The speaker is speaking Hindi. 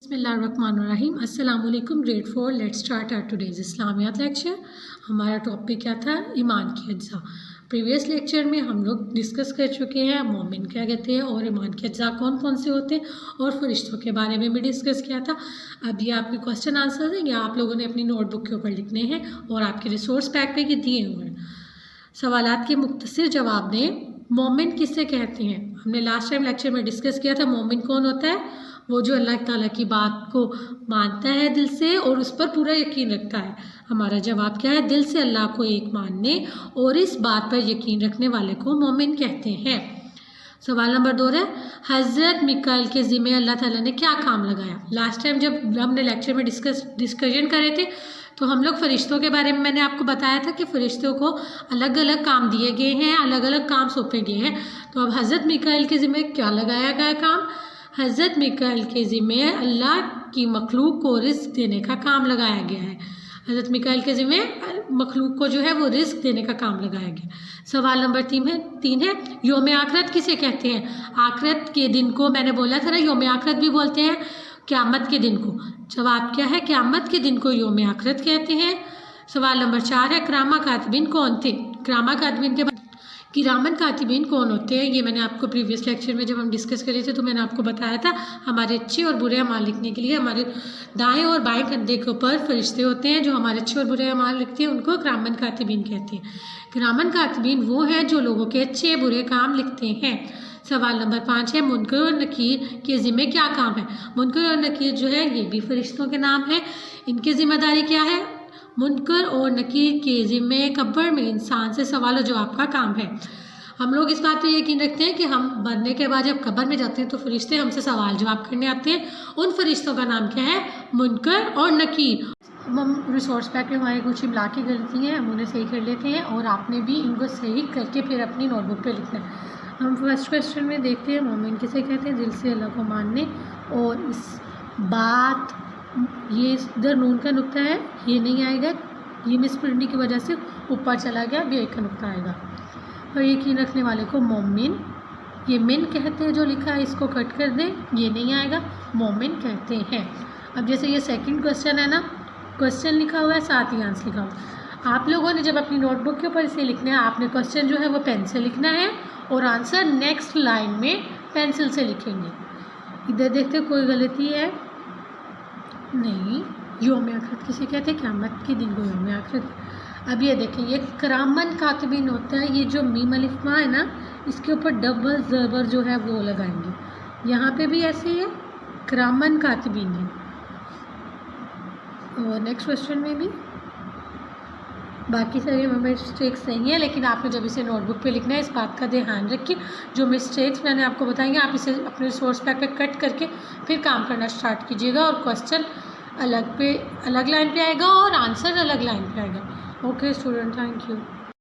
बिस्मिल्लाहिर्रहमानिर्रहीम। अस्सलाम वालेकुम। Grade 4 let's start our today's Islamiyat lecture. हमारा टॉपिक क्या था? ईमान के अज्जा। प्रीवियस लेक्चर में हम लोग डिस्कस कर चुके हैं मोमिन क्या कहते हैं और ईमान के अज्जा कौन कौन से होते हैं और फरिश्तों के बारे में भी डिस्कस किया था। अब ये आपके क्वेश्चन आंसर हैं, या आप लोगों ने अपनी नोटबुक के ऊपर लिखने हैं और आपके रिसोर्स पैक पे दिए हुए हैं। सवालात के मुख्तसर जवाब दें। मोमिन किससे कहते हैं? हमने लास्ट टाइम लेक्चर में डिस्कस किया था मोमिन कौन होता है? वो जो अल्लाह ताला की बात को मानता है दिल से और उस पर पूरा यकीन रखता है। हमारा जवाब क्या है? दिल से अल्लाह को एक मानने और इस बात पर यकीन रखने वाले को मोमिन कहते हैं। सवाल नंबर 2 है, हज़रत मिकाइल के ज़िम्मे अल्लाह ताला ने क्या काम लगाया? लास्ट टाइम जब हमने लेक्चर में डिस्कशन करे थे तो हम लोग फरिश्तों के बारे में मैंने आपको बताया था कि फरिश्तों को अलग अलग काम दिए गए हैं, अलग अलग काम सौंपे गए हैं। तो अब हज़रत मिकाइल के ज़िम्मे क्या लगाया गया काम? हज़रत मिकाइल के ज़िम्मे अल्लाह की मखलूक को रिस्क देने का काम लगाया गया है। हज़रत मिकाइल के ज़िम्मे मखलूक को जो है वो रिस्क देने का काम लगाया गया। सवाल नंबर 3 है योम आखरत किसे कहते हैं? आखरत के दिन को मैंने बोला था ना, योम आखरत भी बोलते हैं क़यामत के दिन को। जवाब क्या है? क़यामत के दिन को योम आखरत कहते हैं। सवाल नंबर 4 है, किरामा कातिबीन कौन थे? किरामन कातिबीन कौन होते हैं? ये मैंने आपको प्रीवियस लेक्चर में जब हम डिस्कस करे थे तो मैंने आपको बताया था हमारे अच्छे और बुरे अमाल लिखने के लिए हमारे दाएं और बाएं कंधे के ऊपर फरिश्ते होते हैं जो हमारे अच्छे और बुरे अमाल लिखते हैं, उनको किरामन कातिबीन कहते हैं। किरामन कातिबीन वो हैं जो लोगों के अच्छे बुरे काम लिखते हैं। सवाल नंबर 5 है, मुनकर और नकीर के ज़िम्मे क्या काम है? मुनकर और नकीर जो है ये भी फरिश्तों के नाम है। इनकी जिम्मेदारी क्या है? मुनकर और नकीर के ज़िम्मे कब्र में इंसान से सवाल और जवाब का काम है। हम लोग इस बात पे यकीन रखते हैं कि हम मरने के बाद जब कब्र में जाते हैं तो फरिश्ते हमसे सवाल जवाब करने आते हैं। उन फरिश्तों का नाम क्या है? मुनकर और नकीर। हम रिसोर्स पैक में हमारी कुछ इमला की गलती हैं, हम उन्हें सही कर लेते हैं और आपने भी इनको सही करके फिर अपनी नोटबुक पे लिखना है। हम फर्स्ट क्वेश्चन में देखते हैं मोमिन किसे कहते हैं? दिल से अल्लाह को मानने। और इस बात ये इधर नून का नुक्ता है, ये नहीं आएगा, ये मिस प्रिंटिंग की वजह से ऊपर चला गया, बे का नुक्ता आएगा। और यकीन रखने वाले को मोमिन, ये मिन कहते हैं जो लिखा है इसको कट कर दें, ये नहीं आएगा, मोमिन कहते हैं। अब जैसे ये सेकंड क्वेश्चन है ना, क्वेश्चन लिखा हुआ है साथ ही आंसर लिखा हुआ है। आप लोगों ने जब अपनी नोटबुक के ऊपर इसे लिखना है, आपने क्वेश्चन जो है वो पेन से लिखना है और आंसर नेक्स्ट लाइन में पेंसिल से लिखेंगे। इधर देखते कोई गलती है नहीं। योम आखिरत किसे कहते हैं? क़यामत के दिन को योम आखिरत। अब ये देखें, ये किरामन कातिबीन होता है। ये जो मीम अलिफ माँ है ना, इसके ऊपर डबल ज़बर जो है वो लगाएंगे। यहाँ पे भी ऐसे ही है, किरामन कातिबीन है। और नेक्स्ट क्वेश्चन में भी बाकी सारे मिस्टेक्स सही है, लेकिन आपने जब इसे नोटबुक पे लिखना है इस बात का ध्यान रखिए। जो मिस्टेक्स मैंने आपको बताएंगे आप इसे अपने रिसोर्स पैक पे कट करके फिर काम करना स्टार्ट कीजिएगा और क्वेश्चन अलग लाइन पे आएगा और आंसर अलग लाइन पे आएगा। Okay student, thank you.